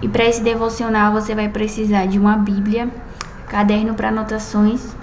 E para esse devocional você vai precisar de uma Bíblia, caderno para anotações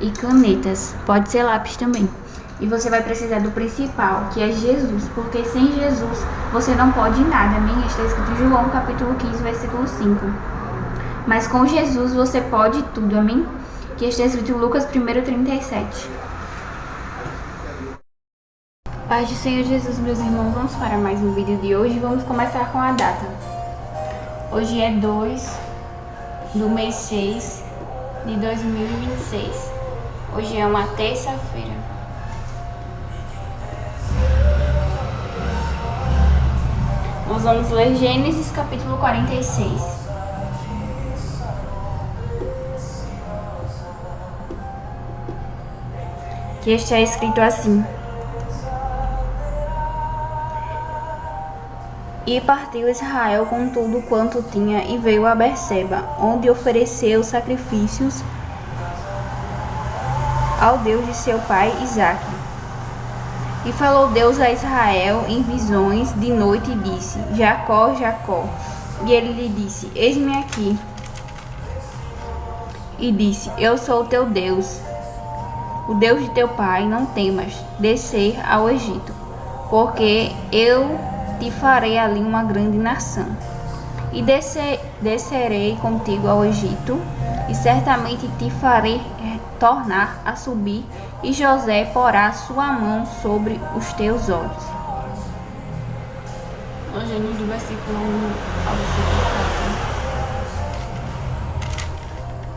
e canetas. Pode ser lápis também. E você vai precisar do principal, que é Jesus, porque sem Jesus você não pode nada, amém? Está escrito em João capítulo 15, versículo 5. Mas com Jesus você pode tudo, amém? Que está escrito em Lucas 1:37. Paz do Senhor Jesus, meus irmãos, vamos para mais um vídeo de hoje. Vamos começar com a data. Hoje é 2 do mês 6 de 2026. Hoje é uma terça-feira. Nós vamos ler Gênesis capítulo 46. Que está escrito assim: E partiu Israel com tudo quanto tinha e veio a Berseba, onde ofereceu sacrifícios ao Deus de seu pai Isaque. E falou Deus a Israel em visões de noite e disse: Jacó, Jacó. E ele lhe disse: Eis-me aqui. E disse: Eu sou o teu Deus, o Deus de teu pai. Não temas descer ao Egito, porque eu te farei ali uma grande nação. E descerei contigo ao Egito, e certamente te farei tornar a subir, e José porá sua mão sobre os teus olhos. Hoje é do versículo 1 ao versículo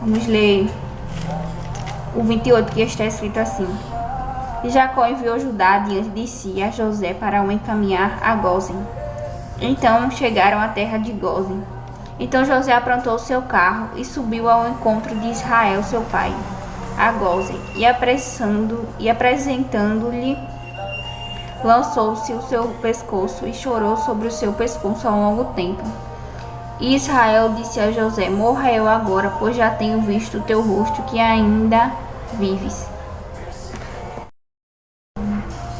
4. Vamos ler o 28, que está escrito assim: E Jacó enviou Judá diante de si a José para o encaminhar a Gósen. Então chegaram à terra de Gósen. Então José aprontou seu carro e subiu ao encontro de Israel seu pai, a Gósen, e apresentando-lhe, lançou-se o seu pescoço e chorou sobre o seu pescoço há um longo tempo. E Israel disse a José: Morra eu agora, pois já tenho visto o teu rosto, que ainda vives.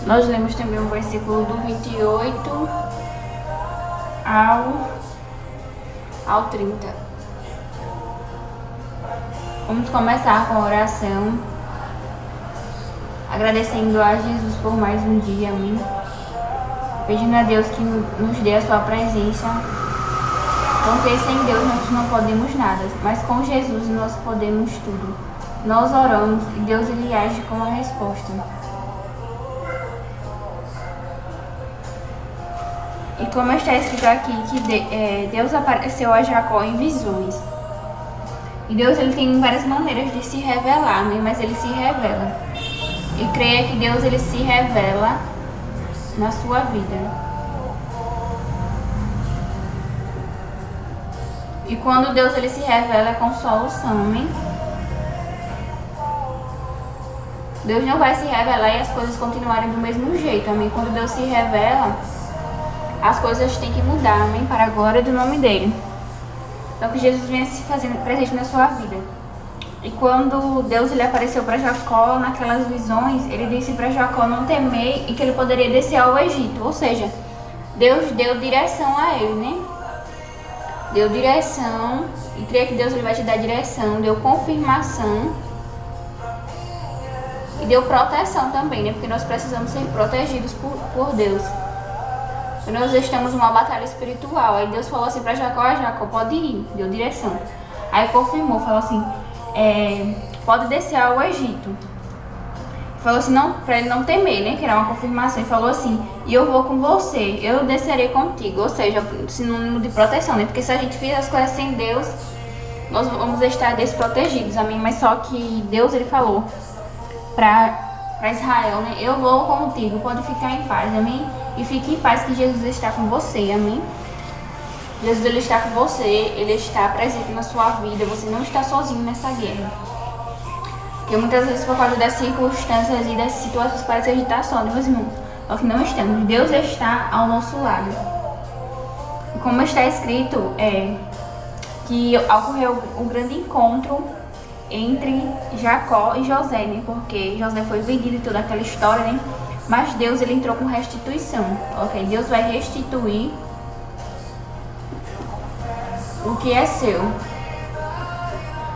Nós lemos também o versículo do 28 ao 30. Vamos começar com a oração, agradecendo a Jesus por mais um dia, amém? Pedindo a Deus que nos dê a sua presença, porque sem Deus nós não podemos nada, mas com Jesus nós podemos tudo. Nós oramos e Deus ele age com a resposta. E como está escrito aqui, que Deus apareceu a Jacó em visões. E Deus ele tem várias maneiras de se revelar, né? Mas ele se revela. E creia que Deus ele se revela na sua vida. E quando Deus ele se revela é com solução, né? Deus não vai se revelar e as coisas continuarem do mesmo jeito, amém? Quando Deus se revela, as coisas têm que mudar, amém? Para a glória do nome dele. Então que Jesus venha se fazendo presente na sua vida. E quando Deus ele apareceu para Jacó naquelas visões, ele disse para Jacó não temer e que ele poderia descer ao Egito. Ou seja, Deus deu direção a ele, né? Deu direção, e creia que Deus ele vai te dar direção, deu confirmação e deu proteção também, né? Porque nós precisamos ser protegidos por Deus. Nós estamos numa batalha espiritual. Aí Deus falou assim para Jacó: Jacó, pode ir, deu direção. Aí confirmou, falou assim: pode descer ao Egito. Falou assim, não, para ele não temer, né? Que era uma confirmação. E falou assim: e eu vou com você, eu descerei contigo. Ou seja, sinônimo de proteção, né? Porque se a gente fizer as coisas sem Deus, nós vamos estar desprotegidos, amém? Mas só que Deus ele falou para Israel, né? Eu vou contigo, pode ficar em paz, amém? E fique em paz que Jesus está com você, amém? Jesus ele está com você, ele está presente na sua vida, você não está sozinho nessa guerra. Porque muitas vezes por causa das circunstâncias e das situações parece que a gente está só, né, meus irmãos? Só que não estamos, Deus está ao nosso lado. E como está escrito, que ocorreu um grande encontro entre Jacó e José, né? Porque José foi vendido e toda aquela história, né? Mas Deus ele entrou com restituição, ok? Deus vai restituir o que é seu.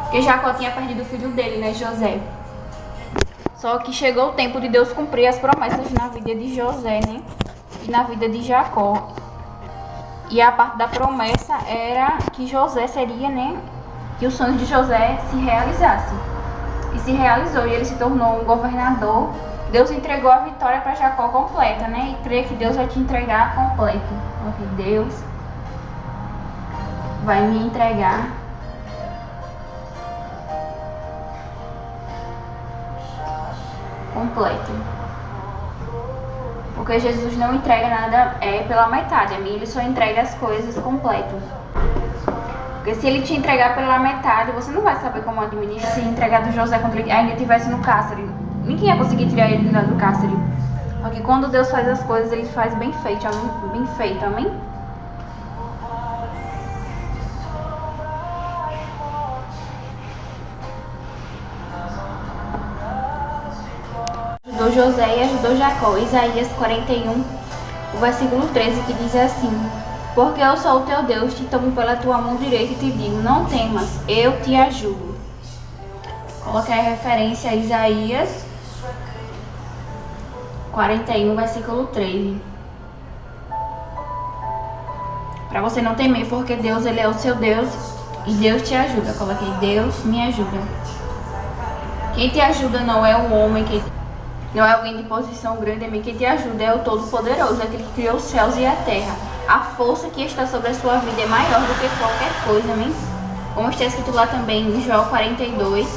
Porque Jacó tinha perdido o filho dele, né, José. Só que chegou o tempo de Deus cumprir as promessas na vida de José, né? E na vida de Jacó. E a parte da promessa era que José seria, né? Que o sonho de José se realizasse. E se realizou, e ele se tornou um governador. Deus entregou a vitória para Jacó completa, né? E creio que Deus vai te entregar completo. Porque Deus vai me entregar completo. Porque Jesus não entrega nada pela metade, a mim ele só entrega as coisas completas. Porque se ele te entregar pela metade, você não vai saber como administrar. Se entregar do José quando ele ainda estivesse no cárcere, ninguém ia conseguir tirar ele do cárcere. Porque quando Deus faz as coisas, ele faz bem feito, amém? Ajudou José e ajudou Jacó. Isaías 41, o versículo 13, que diz assim: porque eu sou o teu Deus, te tomo pela tua mão direita e te digo, não temas, eu te ajudo. Coloquei a referência a Isaías 41, versículo 13. Para você não temer, porque Deus, ele é o seu Deus e Deus te ajuda. Coloquei, Deus me ajuda. Quem te ajuda não é um homem, não é alguém de posição grande, é quem te ajuda é o Todo-Poderoso, aquele que criou os céus e a terra. A força que está sobre a sua vida é maior do que qualquer coisa, amém? Como está escrito lá também em Jó 42,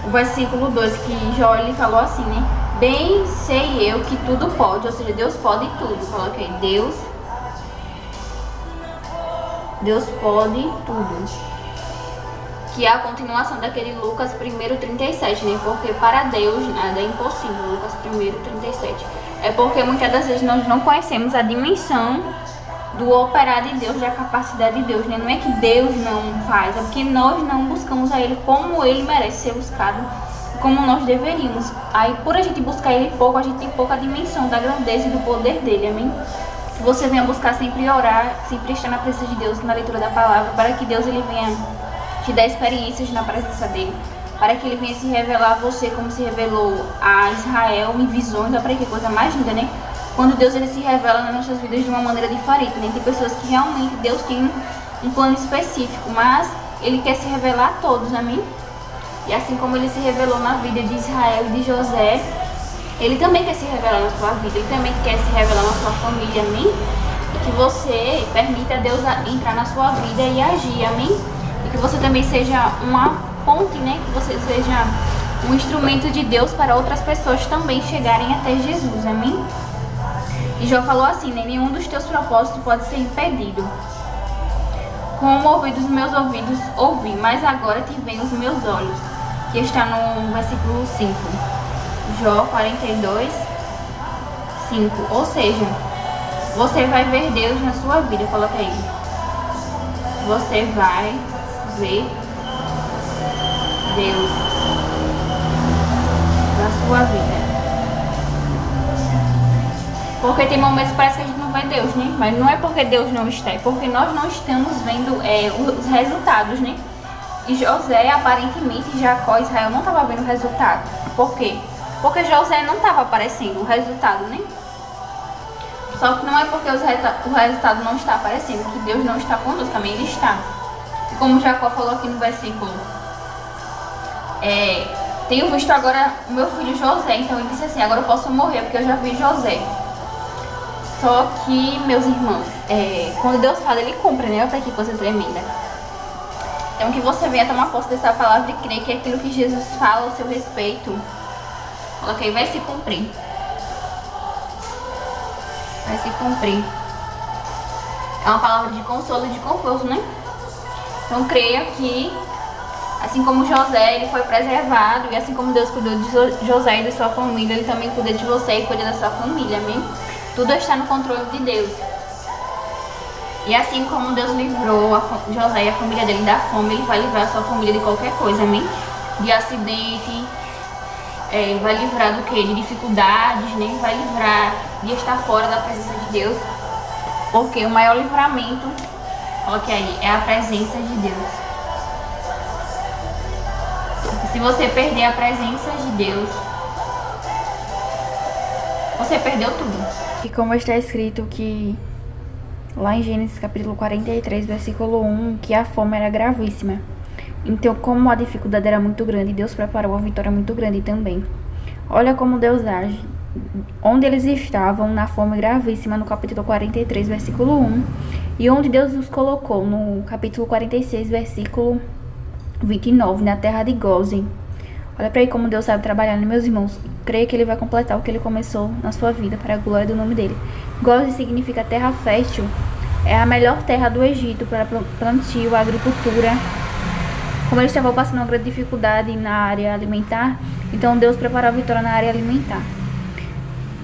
o versículo 2, que Jó ele falou assim, né? Bem sei eu que tudo pode, ou seja, Deus pode tudo. Coloquei, Deus pode tudo. Que é a continuação daquele Lucas 1:37, né? Porque para Deus nada é impossível, Lucas 1:37. É porque muitas das vezes nós não conhecemos a dimensão do operar de Deus, da capacidade de Deus, né? Não é que Deus não faz, é porque nós não buscamos a Ele como Ele merece ser buscado, como nós deveríamos. Aí por a gente buscar Ele pouco, a gente tem pouca dimensão da grandeza e do poder dele, amém? Que você venha buscar sempre orar, sempre estar na presença de Deus, na leitura da palavra, para que Deus ele venha te dar experiências na presença dele, para que ele venha se revelar a você como se revelou a Israel em visões. Olha que coisa mais linda, né? Quando Deus ele se revela nas nossas vidas de uma maneira diferente, né? Tem pessoas que realmente Deus tem um plano específico, mas ele quer se revelar a todos, amém? E assim como ele se revelou na vida de Israel e de José, ele também quer se revelar na sua vida, ele também quer se revelar na sua família, amém? E que você permita Deus entrar na sua vida e agir, amém? E que você também seja uma ponte, né? Que você seja um instrumento de Deus para outras pessoas também chegarem até Jesus, amém? E Jó falou assim, né? Nenhum dos teus propósitos pode ser impedido. Com o ouvido dos meus ouvidos ouvi, mas agora te veem os meus olhos. Que está no versículo 5. Jó 42, 5. Ou seja, você vai ver Deus na sua vida. Coloca aí. Você vai ver Deus na sua vida. Porque tem momentos que parece que a gente não vê Deus, né? Mas não é porque Deus não está, é porque nós não estamos vendo os resultados, né? E José, aparentemente, Jacó e Israel não estavam vendo o resultado. Por quê? Porque José não estava aparecendo o resultado, né? Só que não é porque o resultado não está aparecendo que Deus não está conosco, também ele está. E como Jacó falou aqui no versículo, tenho visto agora o meu filho José, então ele disse assim, agora eu posso morrer porque eu já vi José. Só que, meus irmãos, quando Deus fala, ele cumpre, né? Olha que coisa tremenda. Então que você venha tomar posse dessa palavra e crer que aquilo que Jesus fala ao seu respeito, coloquei, vai se cumprir. Vai se cumprir. É uma palavra de consolo e de conforto, né? Então creia que, assim como José, ele foi preservado, e assim como Deus cuidou de José e da sua família, ele também cuida de você e cuida da sua família, amém? Tudo está no controle de Deus. E assim como Deus livrou José e a família dele da fome, ele vai livrar a sua família de qualquer coisa, amém? De acidente, vai livrar do que? De dificuldades, né? Vai livrar de estar fora da presença de Deus. Porque o maior livramento Coloque aí, é a presença de Deus. Se você perder a presença de Deus, você perdeu tudo. E como está escrito que lá em Gênesis capítulo 43, versículo 1, que a fome era gravíssima. Então, como a dificuldade era muito grande, Deus preparou uma vitória muito grande também. Olha como Deus age. Onde eles estavam, na fome gravíssima, no capítulo 43, versículo 1, e onde Deus os colocou, no capítulo 46, versículo 29, na terra de Gósen. Olha para aí como Deus sabe trabalhar, né, meus irmãos? Creio que Ele vai completar o que Ele começou na sua vida, para a glória do nome dEle. Gósen significa terra fértil, é a melhor terra do Egito para plantio, agricultura. Como eles estavam passando uma grande dificuldade na área alimentar, então Deus preparou a vitória na área alimentar.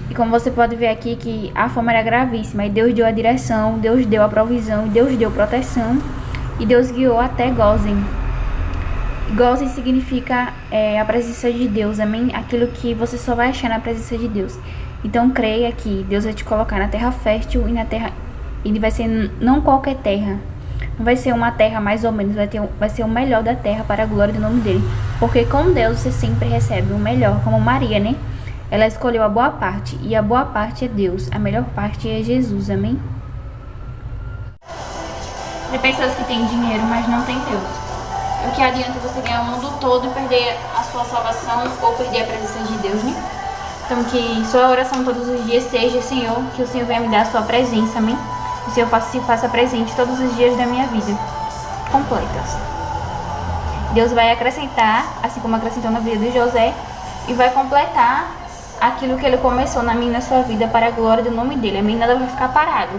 E como você pode ver aqui que a fome era gravíssima, e Deus deu a direção, Deus deu a provisão, Deus deu proteção, e Deus guiou até Gósen. Gósen significa a presença de Deus, amém? Aquilo que você só vai achar na presença de Deus. Então creia que Deus vai te colocar na terra fértil e na terra, e vai ser não qualquer terra. Não vai ser uma terra mais ou menos, vai ser o melhor da terra para a glória do nome dele. Porque com Deus você sempre recebe o melhor, como Maria, né? Ela escolheu a boa parte, e a boa parte é Deus, a melhor parte é Jesus, amém? Tem pessoas que têm dinheiro, mas não têm Deus. O que adianta você ganhar o mundo todo e perder a sua salvação ou perder a presença de Deus, né? Então que sua oração todos os dias seja, Senhor, que o Senhor venha me dar a sua presença, amém? Que o Senhor se faça presente todos os dias da minha vida, completas. Deus vai acrescentar, assim como acrescentou na vida de José, e vai completar aquilo que Ele começou na minha e na sua vida para a glória do nome dEle, amém? Nada vai ficar parado.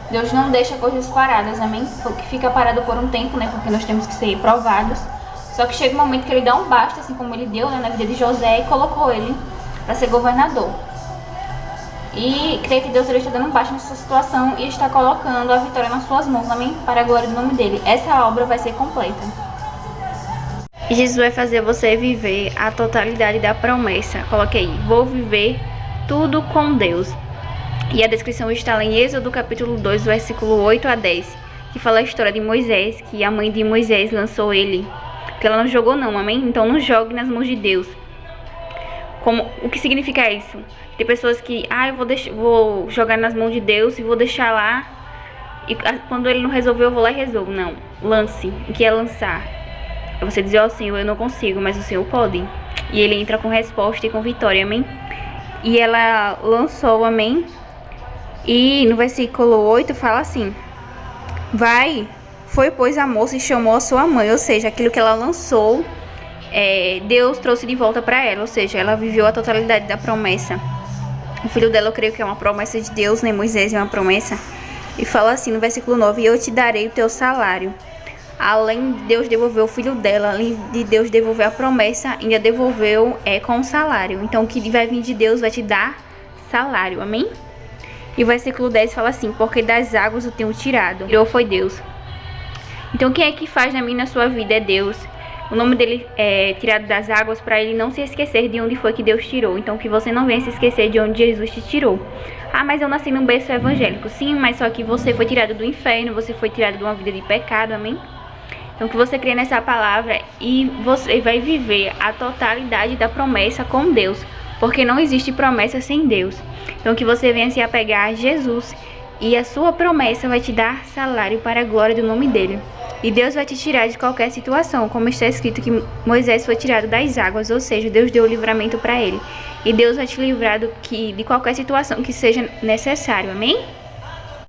Deus não deixa coisas paradas, amém? Que fica parado por um tempo, né? Porque nós temos que ser provados. Só que chega um momento que Ele dá um basta, assim como Ele deu, né, na vida de José, e colocou ele para ser governador. E creio que Deus ele está dando um basta nessa situação e está colocando a vitória nas suas mãos, amém? Para a glória do nome dEle. Essa obra vai ser completa. E Jesus vai fazer você viver a totalidade da promessa. Coloque aí, vou viver tudo com Deus. E a descrição está lá em Êxodo capítulo 2, versículo 8 a 10, que fala a história de Moisés, que a mãe de Moisés lançou ele. Porque ela não jogou não, amém? Então não jogue nas mãos de Deus. O que significa isso? Tem pessoas que, eu vou jogar nas mãos de Deus e vou deixar lá, e quando Ele não resolveu, eu vou lá e resolvo. Não, lance. O que é lançar? É você dizer, ó Senhor, eu não consigo, mas o Senhor pode. E Ele entra com resposta e com vitória, amém? E ela lançou, amém? E no versículo 8 fala assim: foi pois a moça e chamou a sua mãe. Ou seja, aquilo que ela lançou, Deus trouxe de volta para ela. Ou seja, ela viveu a totalidade da promessa. O filho dela, eu creio que é uma promessa de Deus, né? Moisés é uma promessa. E fala assim no versículo 9: eu te darei o teu salário. Além de Deus devolver o filho dela, além de Deus devolver a promessa, ainda devolveu com o salário. Então o que vai vir de Deus vai te dar salário, amém? E o versículo 10 fala assim: porque das águas o tenho tirado. Tirou foi Deus. Então quem é que faz na minha e na sua vida é Deus. O nome dele é tirado das águas, para ele não se esquecer de onde foi que Deus tirou. Então que você não venha se esquecer de onde Jesus te tirou. Ah, mas eu nasci num berço evangélico. Sim, mas só que você foi tirado do inferno, você foi tirado de uma vida de pecado, amém? Então que você crê nessa palavra e você vai viver a totalidade da promessa com Deus. Porque não existe promessa sem Deus. Então que você venha se apegar a Jesus e a sua promessa vai te dar salário para a glória do nome dele. E Deus vai te tirar de qualquer situação, como está escrito que Moisés foi tirado das águas, ou seja, Deus deu o livramento para ele. E Deus vai te livrar de qualquer situação que seja necessário, amém?